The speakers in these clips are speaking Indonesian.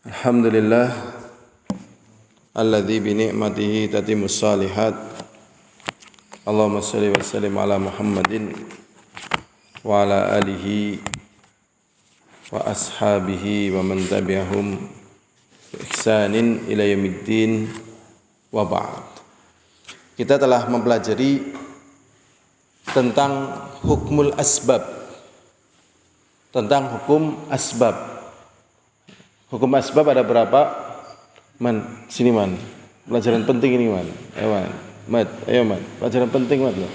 Alhamdulillah alladzi bi ni'matihi tatimmus shalihat. Allahumma shalli wa sallim ala Muhammadin wa ala alihi wa ashabihi wa man tabi'ahum bi ihsanin ila yaumiddin wa ba'd. Kita telah mempelajari tentang hukmul asbab. Tentang hukum asbab. Hukum asbab ada berapa? Man, sini man. Pelajaran penting ini man. Ayo man. Mat, ayo man. Pelajaran penting mat loh.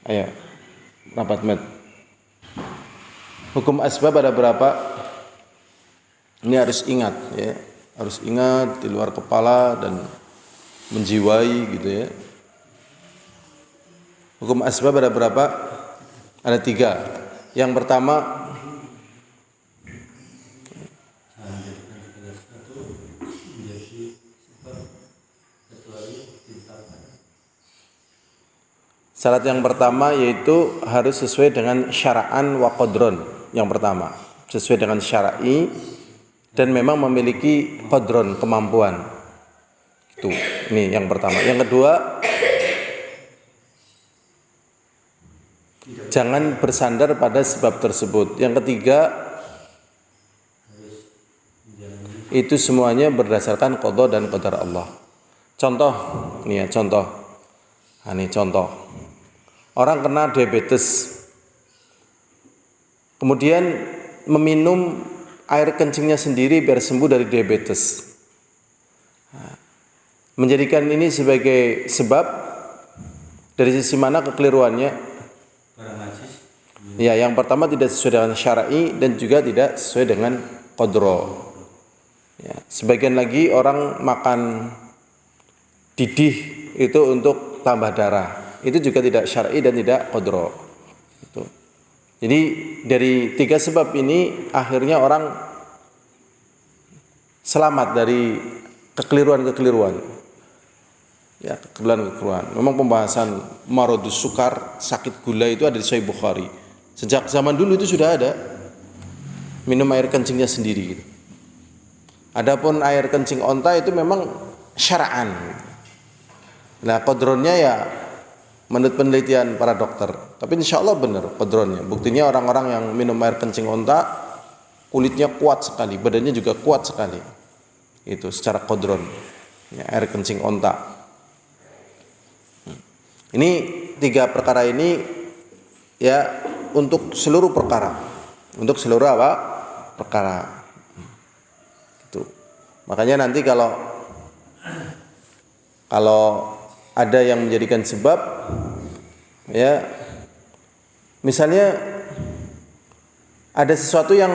Ayo. Rapat mat. Hukum asbab ada berapa? Ini harus ingat ya. Harus ingat di luar kepala dan menjiwai gitu ya. Hukum asbab ada berapa? Ada 3. Yang pertama syarat yang pertama yaitu harus sesuai dengan syara'an wa qadron. Yang pertama, sesuai dengan syar'i dan memang memiliki qadron, kemampuan. Itu. Ini yang pertama. Yang kedua, jangan bersandar pada sebab tersebut. Yang ketiga, itu semuanya berdasarkan qada dan qadar Allah. Contoh, nih ya, contoh. Nah, ini contoh. Orang kena diabetes, kemudian meminum air kencingnya sendiri biar sembuh dari diabetes. Menjadikan ini sebagai sebab dari sisi mana kekeliruannya? Ya, yang pertama tidak sesuai dengan syar'i dan juga tidak sesuai dengan qadra. Ya, sebagian lagi orang makan didih itu untuk tambah darah. Itu juga tidak syar'i dan tidak qadra. Itu. Jadi dari 3 sebab ini akhirnya orang selamat dari kekeliruan-kekeliruan. Ya, kekeliruan. Memang pembahasan maradus sukar, sakit gula itu ada di Sahih Bukhari. Sejak zaman dulu itu sudah ada. Minum air kencingnya sendiri gitu. Adapun air kencing onta itu memang syara'an. Nah, qadronnya ya menurut penelitian para dokter, tapi insya Allah benar qadronnya. Buktinya orang-orang yang minum air kencing onta kulitnya kuat sekali, badannya juga kuat sekali. Itu secara qadron ya, air kencing onta. Ini 3 perkara ini ya untuk seluruh perkara. Untuk seluruh apa? Perkara. Itu. Makanya nanti kalau ada yang menjadikan sebab ya misalnya ada sesuatu yang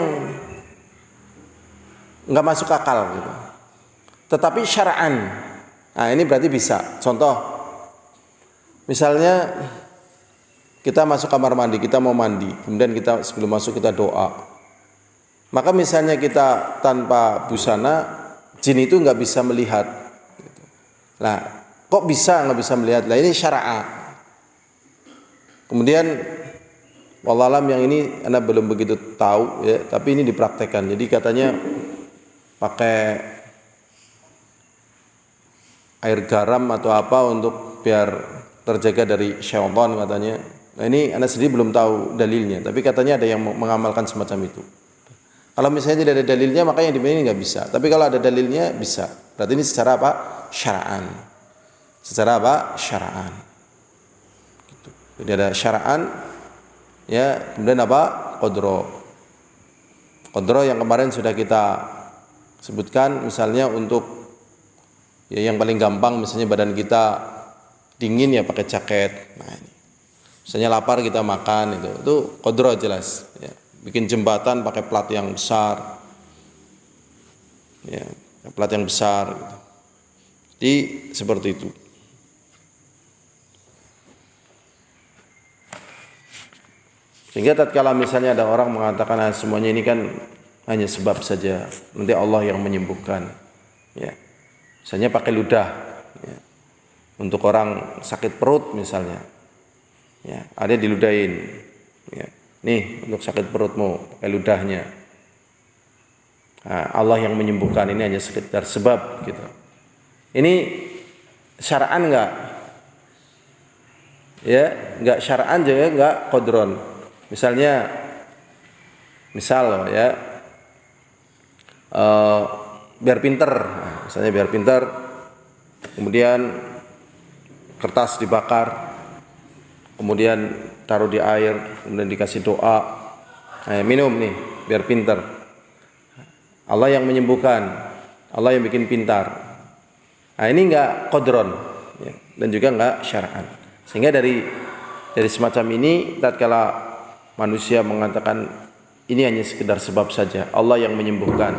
enggak masuk akal gitu. Tetapi syara'an. Nah, ini berarti bisa. Contoh misalnya kita masuk kamar mandi, kita mau mandi, kemudian kita sebelum masuk kita doa. Maka misalnya kita tanpa busana, jin itu enggak bisa melihat gitu. Nah, kok bisa nggak bisa melihat? Lah ini syara'a. Kemudian wallahualam yang ini Anda belum begitu tahu ya, tapi ini dipraktekkan. Jadi katanya pakai air garam atau apa untuk biar terjaga dari syaitan katanya. Nah, ini Anda sendiri belum tahu dalilnya, tapi katanya ada yang mengamalkan semacam itu. Kalau misalnya tidak ada dalilnya, maka yang ini nggak bisa. Tapi kalau ada dalilnya bisa. Berarti ini secara apa? Syara'an. Secara apa? Syara'an. Gitu. Jadi ada syara'an ya, kemudian apa? Qadra. Qadra yang kemarin sudah kita sebutkan, misalnya untuk ya yang paling gampang misalnya badan kita dingin ya pakai jaket. Nah, ini. Misalnya lapar kita makan itu qadra jelas ya. Bikin jembatan pakai plat yang besar. Ya, plat yang besar gitu. Jadi seperti itu. Sehingga tatkala misalnya ada orang mengatakan semuanya ini kan hanya sebab saja, nanti Allah yang menyembuhkan. Ya. Misalnya pakai ludah. Ya. Untuk orang sakit perut misalnya. Ya, ada diludahin. Ya. Nih untuk sakit perutmu pakai ludahnya. Allah yang menyembuhkan ini hanya sekedar sebab gitu. Ini syara'an enggak? Ya, enggak syara'an juga enggak qadron. Misal ya, biar pinter, misalnya biar pinter, kemudian kertas dibakar, kemudian taruh di air, kemudian dikasih doa, minum nih biar pinter. Allah yang menyembuhkan, Allah yang bikin pintar. Ini enggak qadron ya, dan juga enggak syara'an. Sehingga dari semacam ini, tatkala manusia mengatakan ini hanya sekedar sebab saja, Allah yang menyembuhkan.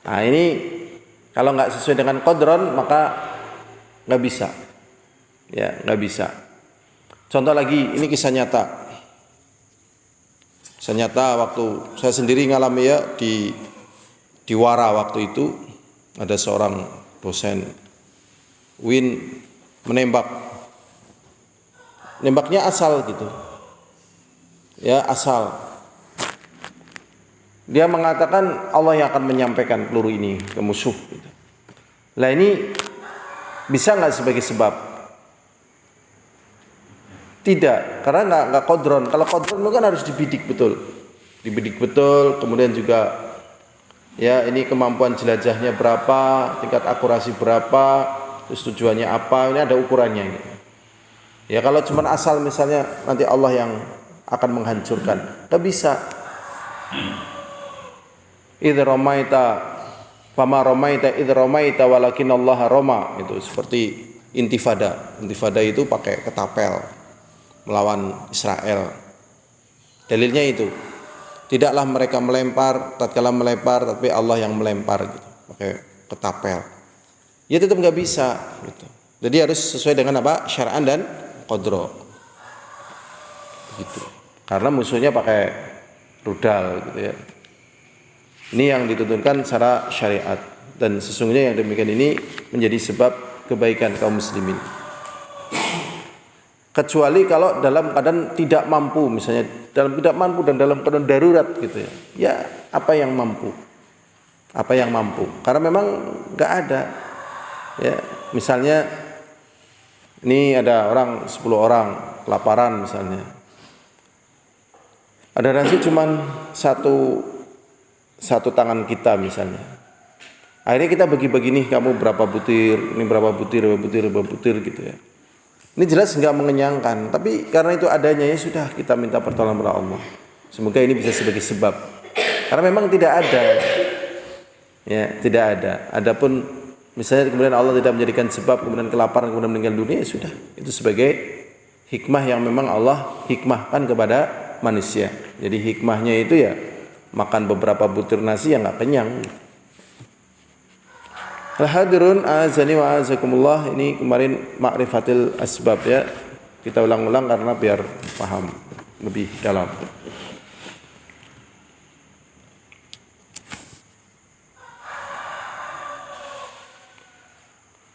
Ini kalau nggak sesuai dengan qadron maka nggak bisa, ya nggak bisa. Contoh lagi, ini kisah nyata. Kisah nyata waktu saya sendiri ngalami ya di Wara waktu itu ada seorang dosen UIN nembaknya asal gitu, ya asal. Dia mengatakan Allah yang akan menyampaikan peluru ini ke musuh gitu. Lah ini bisa nggak sebagai sebab? Tidak, karena nggak qadron. Kalau qadron kan harus dibidik betul, kemudian juga ya ini kemampuan jelajahnya berapa, tingkat akurasi berapa, terus tujuannya apa, ini ada ukurannya gitu. Ya kalau cuma asal misalnya nanti Allah yang akan menghancurkan, nggak bisa. Idh ramaita fama ramaita idh ramaita walakin Allah rama, itu seperti intifada. Intifada itu pakai ketapel melawan Israel. Dalilnya itu, tidaklah mereka melempar tatkala melempar, tapi Allah yang melempar gitu, pakai ketapel. Ya tetap nggak bisa gitu. Jadi harus sesuai dengan apa? Syara'an dan qadra. Gitu. Karena musuhnya pakai rudal gitu ya. Ini yang dituntunkan secara syariat, dan sesungguhnya yang demikian ini menjadi sebab kebaikan kaum muslimin. Kecuali kalau dalam keadaan tidak mampu, misalnya dalam tidak mampu dan dalam keadaan darurat gitu ya. Ya apa yang mampu? Apa yang mampu? Karena memang enggak ada. Ya, misalnya ini ada orang 10 orang kelaparan misalnya. Ada nasi cuman satu tangan kita misalnya. Akhirnya kita bagi-bagi nih, kamu berapa butir, ini berapa butir gitu ya. Ini jelas enggak mengenyangkan, tapi karena itu adanya ya sudah, kita minta pertolongan kepada Allah. Semoga ini bisa sebagai sebab. Karena memang tidak ada. Ya, tidak ada. Adapun misalnya kemudian Allah tidak menjadikan sebab, kemudian kelaparan, kemudian meninggal dunia, ya sudah. Itu sebagai hikmah yang memang Allah hikmahkan kepada manusia. Jadi hikmahnya itu ya makan beberapa butir nasi yang enggak kenyang. Al-hadirun azani wa azakumullah, ini kemarin ma'rifatil asbab ya. Kita ulang-ulang karena biar paham lebih dalam.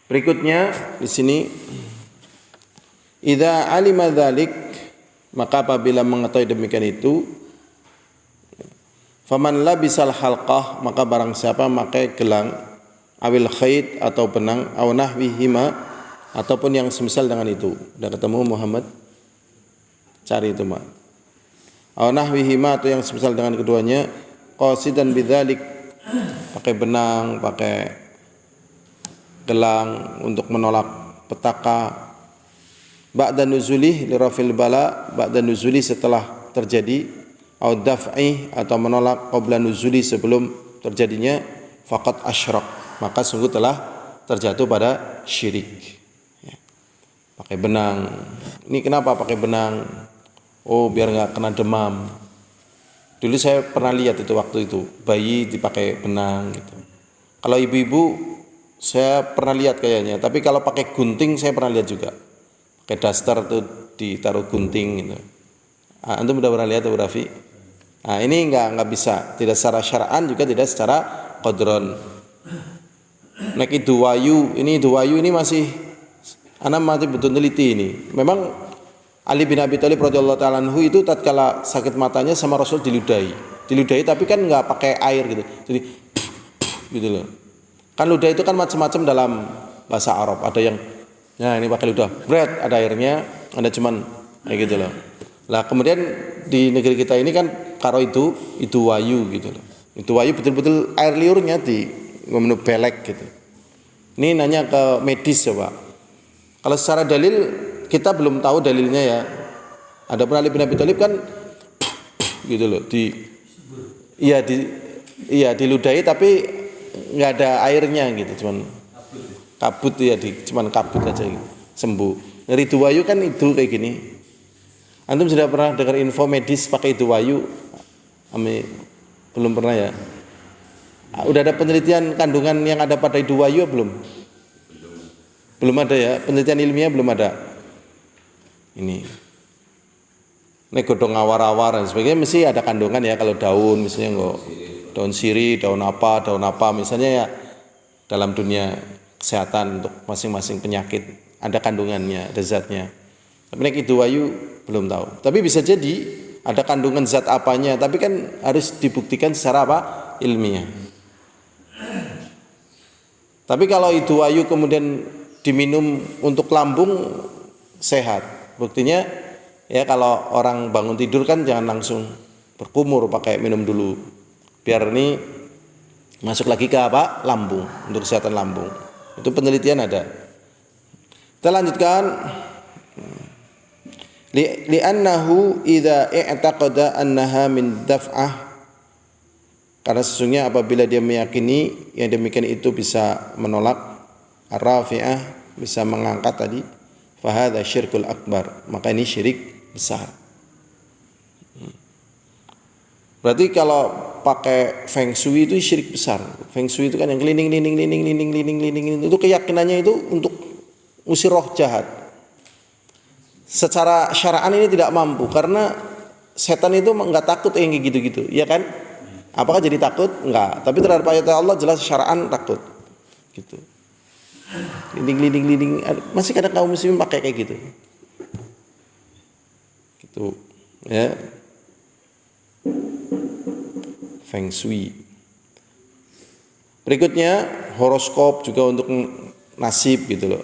Berikutnya di sini, idza alima dzalik, maka apabila mengetahui demikian itu, faman labisal halqah, maka barang siapa memakai gelang, awil khait atau benang, aw nahwihima, ataupun yang semisal dengan itu. Udah ketemu Muhammad? Cari itu mah. Aw nahwihima, atau yang semisal dengan keduanya, qasidan bidzalik, pakai benang, pakai gelang untuk menolak petaka, ba'da nuzulih li rafil bala, ba'da nuzuli setelah terjadi, au daf'i atau menolak qabla nuzuli sebelum terjadinya, faqad asyrak, maka sungguh telah terjatuh pada syirik. Ya. Pakai benang. Ini kenapa pakai benang? Oh, biar enggak kena demam. Dulu saya pernah lihat itu waktu itu, bayi dipakai benang gitu. Kalau ibu-ibu saya pernah lihat kayaknya, tapi kalau pakai gunting saya pernah lihat juga. Pakai daster tuh ditaruh gunting gitu. Antum udah pernah lihat tuh Rafi? Ini enggak bisa, tidak secara syar'an juga tidak secara qadron. Nek duwayu ini masih ana mati betul teliti ini. Memang Ali bin Abi Thalib radhiyallahu taala anhu itu tatkala sakit matanya sama Rasul diludahi tapi kan enggak pakai air gitu. Jadi gitu loh. Kan ludah itu kan macam-macam dalam bahasa Arab. Ada yang ya ini pakai ludah, bread, ada airnya, ada cuman kayak gitu loh. Lah kemudian di negeri kita ini kan karo itu wayu gitu loh. Itu wayu betul-betul air liurnya di menu belek gitu. Ini nanya ke medis coba. Kalau secara dalil kita belum tahu dalilnya ya. Ada pun Ali bin Abi Thalib kan gitu loh diludahi tapi nggak ada airnya gitu, cuman kabut ya cuman kabut aja gitu. Sembuh. Dari duwayu kan itu kayak gini. Antum sudah pernah dengar info medis pakai duwayu? Belum pernah ya? Udah ada penelitian kandungan yang ada pada duwayu belum? Belum ada ya, penelitian ilmiah belum ada. Ini godong awar-awar dan sebagainya mesti ada kandungan ya, kalau daun misalnya enggak daun sirih, daun apa misalnya ya, dalam dunia kesehatan untuk masing-masing penyakit ada kandungannya, ada zatnya. Tapi nek duwayu belum tahu. Tapi bisa jadi ada kandungan zat apanya, tapi kan harus dibuktikan secara apa? Ilmiah. Tapi kalau itu wayu kemudian diminum untuk lambung sehat. Buktinya ya kalau orang bangun tidur kan jangan langsung berkumur, pakai minum dulu. Biar ini masuk lagi ke apa? Lambung, untuk kesehatan lambung. Itu penelitian ada. Kita lanjutkan. Li'annahu idza i'taqada annaha min daf'ah, karena sesungguhnya apabila dia meyakini yang demikian itu bisa menolak ar-rafi'ah, bisa mengangkat tadi, fa hadza syirkul akbar, maka ini syirik besar. Berarti kalau pakai feng shui itu syirik besar. Feng shui itu kan yang keliling itu keyakinannya itu untuk usir roh jahat. Secara syara'an ini tidak mampu, karena setan itu enggak takut yang kayak gitu-gitu, ya kan? Apakah jadi takut? Enggak. Tapi terhadap ayat Allah jelas syara'an takut. Gitu. Linding. Masih kadang kaum muslimin pakai kayak gitu. Gitu. Ya. Feng shui. Berikutnya horoskop juga untuk nasib gitu loh.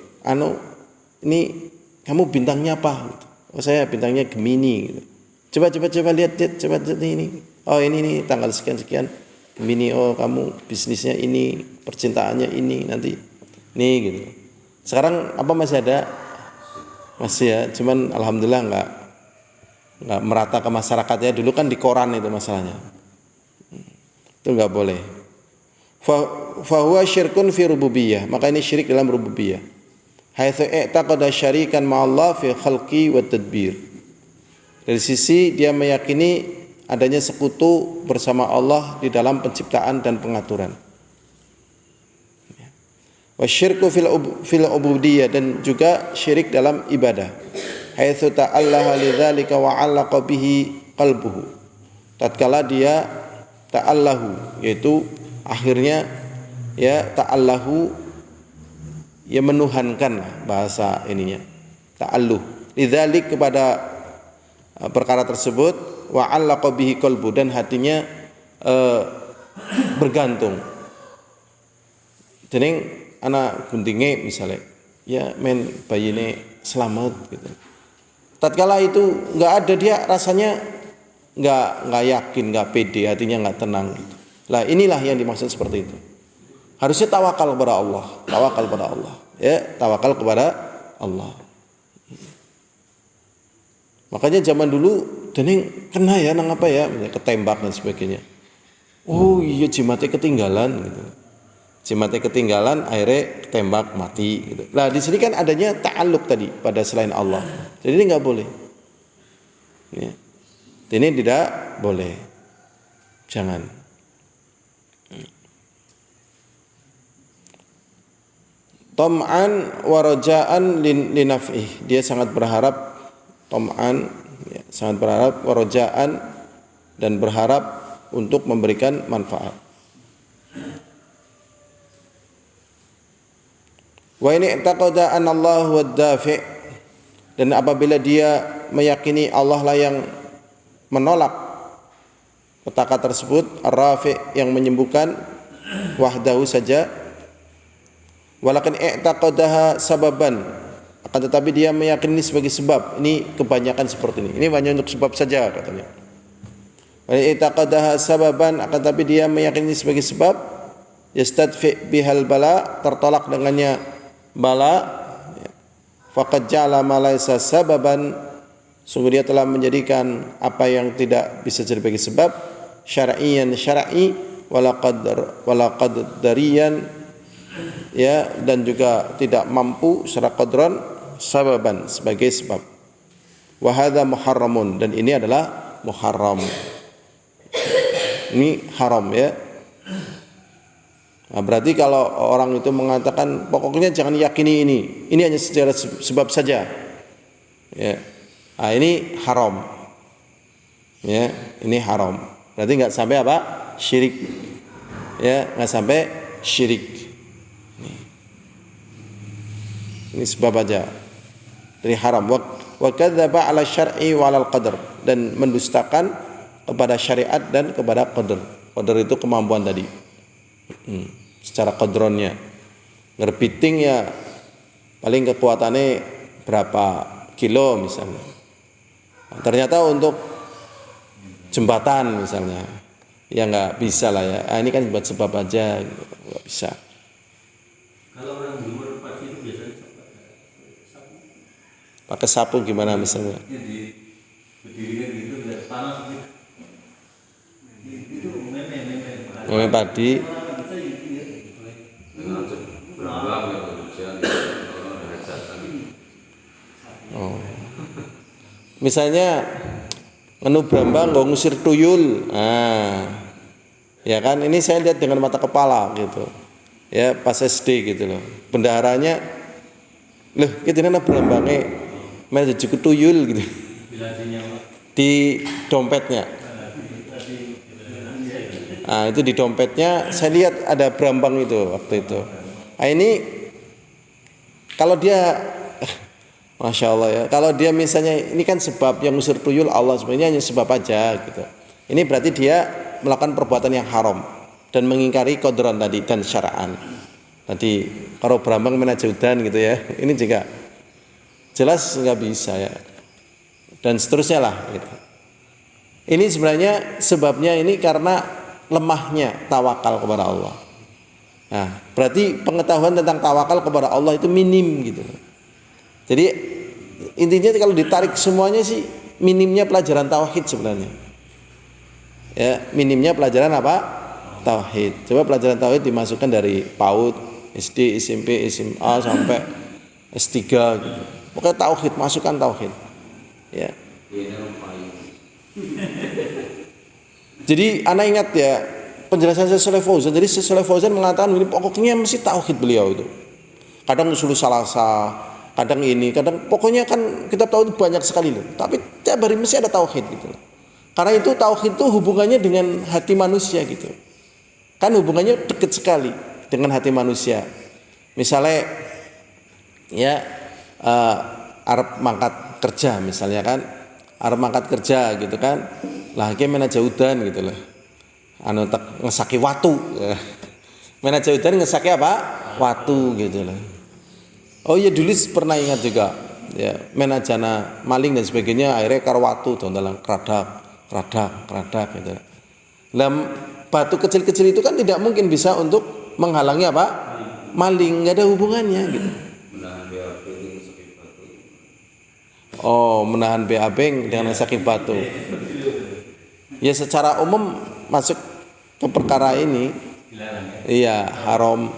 Ini kamu bintangnya apa? Oh saya bintangnya Gemini. Gitu. Coba lihat ini. Oh ini tanggal sekian Gemini. Oh kamu bisnisnya ini, percintaannya ini nanti. Nih gitu. Sekarang apa masih ada? Masih ya. Cuman alhamdulillah enggak merata ke masyarakatnya. Dulu kan di koran itu masalahnya. Itu enggak boleh. Fa huwa syirkun fi rububiyah. Maka ini syirik dalam rububiyah. Haitsu i'taqada syarikan ma'allah fi khalqi wa tadbir. Dari sisi dia meyakini adanya sekutu bersama Allah di dalam penciptaan dan pengaturan. Wa syirku fil ubudiyah, dan juga syirik dalam ibadah. Haitsu ta'allaha lidzalika wa 'allaqa bihi qalbuhu. Tatkala dia ta'allahu, yaitu akhirnya ya ta'allahu, ya menuhankan bahasa ininya, ta'alluh lidzalik, kepada perkara tersebut, wa 'allaqa bihi qalbu, dan hatinya bergantung. Dening anak guntinge misalnya, ya men bayine selamat gitu. Tatkala itu enggak ada, dia rasanya enggak yakin, enggak pede, hatinya enggak tenang gitu. Lah inilah yang dimaksud seperti itu. Harusnya tawakal kepada Allah, ya, tawakal kepada Allah. Makanya zaman dulu dening kena ya nang apa ya, ketembak dan sebagainya. Oh iya jimatnya ketinggalan gitu. Jimatnya ketinggalan, akhirnya ketembak mati gitu. Nah, di sini kan adanya ta'alluq tadi pada selain Allah. Jadi ini enggak boleh. Ya. Ini tidak boleh. Jangan. Tom'an wa raja'an linaf'ih, dia sangat berharap, tom'an ya, sangat berharap, wa raja'an, dan berharap untuk memberikan manfaat. Wa in i'taqada anna Allah huwa ad-dafi', dan apabila dia meyakini Allah lah yang menolak petaka tersebut, ar-rafi', yang menyembuhkan, wahdahu saja. Walakin i'taqadaha sababan, akan tetapi dia meyakini sebagai sebab. Ini kebanyakan seperti ini. Ini hanya untuk sebab saja katanya. I'taqadaha sababan, akan tetapi dia meyakini sebagai sebab. Yastadfi bihal bala, tertolak dengannya bala. Faqad ja'ala ma laysa sababan, sungguh dia telah menjadikan apa yang tidak bisa jadi sebagai sebab, syar'iyan syar'i, wala qadariyan, ya, dan juga tidak mampu secara qadran sababan, sebagai sebab. Wa hadza muharramun, dan ini adalah muharram. Ini haram, ya. Nah, berarti kalau orang itu mengatakan pokoknya jangan yakini ini hanya secara sebab saja, ya, nah, ini haram, ya, ini haram. Berarti nggak sampai apa? Syirik, ya, nggak sampai syirik. Ini sebab aja, dari haram. Wa kadzdzaba 'ala syar'i wa 'alal qadar, dan mendustakan kepada syariat dan kepada qadar. Qadar itu kemampuan tadi. Secara kodronnya, ngerpiting ya paling kekuatannya berapa kilo misalnya. Nah, ternyata untuk jembatan misalnya, ya nggak bisa lah ya. Ini kan buat sebab aja, nggak bisa. Kalau orang di luar pagi itu biasanya sapu. Pakai sapu gimana misalnya? Jadi berdirikan gitu biar panas gitu. Itu Ngomongin padi. Oh. Misalnya menu Brambang nggak ngusir tuyul, ya kan, ini saya lihat dengan mata kepala gitu, ya, pas SD gitu loh, bendaharanya, loh kita nana Brambangnya main cukup tuyul gitu, di dompetnya. Nah, itu di dompetnya saya lihat ada Brambang itu waktu itu. Nah, ini kalau dia Masya Allah, ya, kalau dia misalnya ini kan sebab yang ngusir tuyul Allah, sebenarnya hanya sebab aja gitu. Ini berarti dia melakukan perbuatan yang haram dan mengingkari kodron tadi dan syara'an. Tadi kalau Brambang menajudan gitu ya, ini juga jelas nggak bisa ya, dan seterusnya lah gitu. Ini sebenarnya sebabnya ini karena lemahnya tawakal kepada Allah. Nah, berarti pengetahuan tentang tawakal kepada Allah itu minim gitu. Jadi intinya kalau ditarik semuanya sih minimnya pelajaran tauhid sebenarnya. Ya, minimnya pelajaran apa? Tauhid. Coba pelajaran tauhid dimasukkan dari PAUD, SD, SMP, SMA sampai S3 gitu. Pokoknya tauhid, masukkan tauhid. Ya. Jadi anak ingat ya penjelasan Syekh Fauzan. Jadi Syekh Fauzan mengatakan ini pokoknya mesti tauhid beliau itu. Kadang usul salasa, kadang ini, kadang pokoknya kan kita tahu itu banyak sekali loh. Tapi tiap hari mesti ada tauhid gitu. Karena itu tauhid itu hubungannya dengan hati manusia gitu. Kan hubungannya dekat sekali dengan hati manusia. Misalnya ya Arab mangkat kerja misalnya kan, Arab mangkat kerja gitu kan. Lah iki menajaudan gitu loh. Anu tak ngesaki watu. Menajaudan ngesaki apa? Watu gitu loh. Oh iya dulu pernah ingat juga ya, menajana maling dan sebagainya akhirnya karo watu dalam kradak gitu. Lah batu kecil-kecil itu kan tidak mungkin bisa untuk menghalangi apa? Maling, enggak ada hubungannya gitu. Oh, menahan BAB dengan sakit batu. Ya secara umum masuk ke perkara ini. Iya, haram.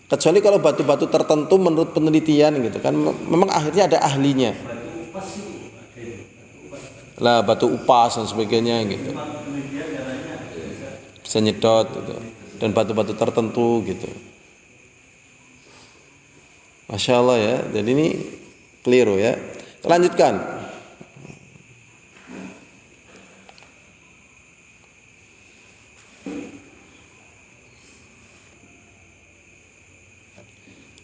Kecuali kalau batu-batu tertentu menurut penelitian gitu kan, memang akhirnya ada ahlinya. Lah batu upas dan sebagainya gitu. Bisa nyedot gitu. Dan batu-batu tertentu gitu. Masya Allah ya. Jadi ini keliru ya. Lanjutkan.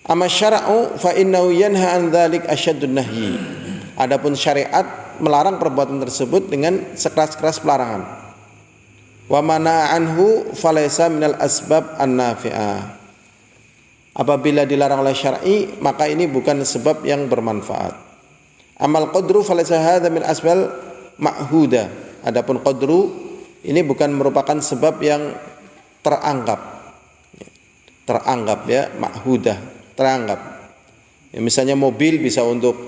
Amma syara'u fa innahu yanha an dzalik asyaddun nahyi. Adapun syariat melarang perbuatan tersebut dengan sekeras-keras pelarangan. Wa mana anhu falaysa minal asbab an-nafi'ah. Apabila dilarang oleh syar'i, maka ini bukan sebab yang bermanfaat. Amal qadru falaysa hadza min asbal ma'huda. Adapun qadru ini bukan merupakan sebab yang teranggap ya, ma'hudah, teranggap. Ya, misalnya mobil bisa untuk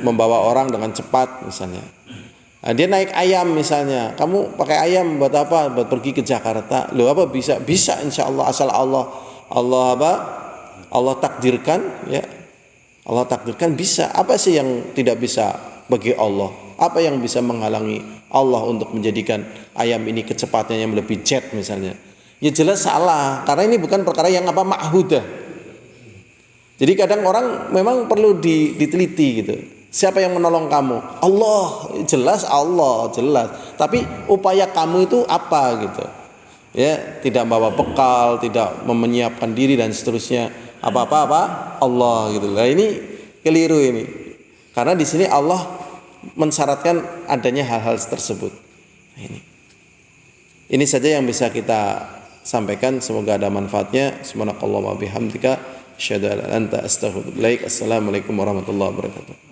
membawa orang dengan cepat misalnya. Nah, dia naik ayam misalnya, kamu pakai ayam buat apa? Buat pergi ke Jakarta. Loh, apa bisa? Bisa insyaallah, asal Allah takdirkan ya. Allah takdirkan bisa. Apa sih yang tidak bisa bagi Allah? Apa yang bisa menghalangi Allah untuk menjadikan ayam ini kecepatannya yang lebih jet misalnya? Ya jelas salah, karena ini bukan perkara yang ma'hudah. Jadi kadang orang memang perlu diteliti gitu. Siapa yang menolong kamu? Allah, jelas Allah, jelas. Tapi upaya kamu itu apa gitu? Ya, tidak bawa bekal, tidak menyiapkan diri dan seterusnya. Apa Allah gitu. Nah, ini keliru ini. Karena di sini Allah mensyaratkan adanya hal-hal tersebut. Nah, ini saja yang bisa kita sampaikan, semoga ada manfaatnya. Subhanakallahumma bihamdika asyhadu an la ilaha illa anta astaghfiruka wa atubu ilaik. Assalamualaikum warahmatullahi wabarakatuh.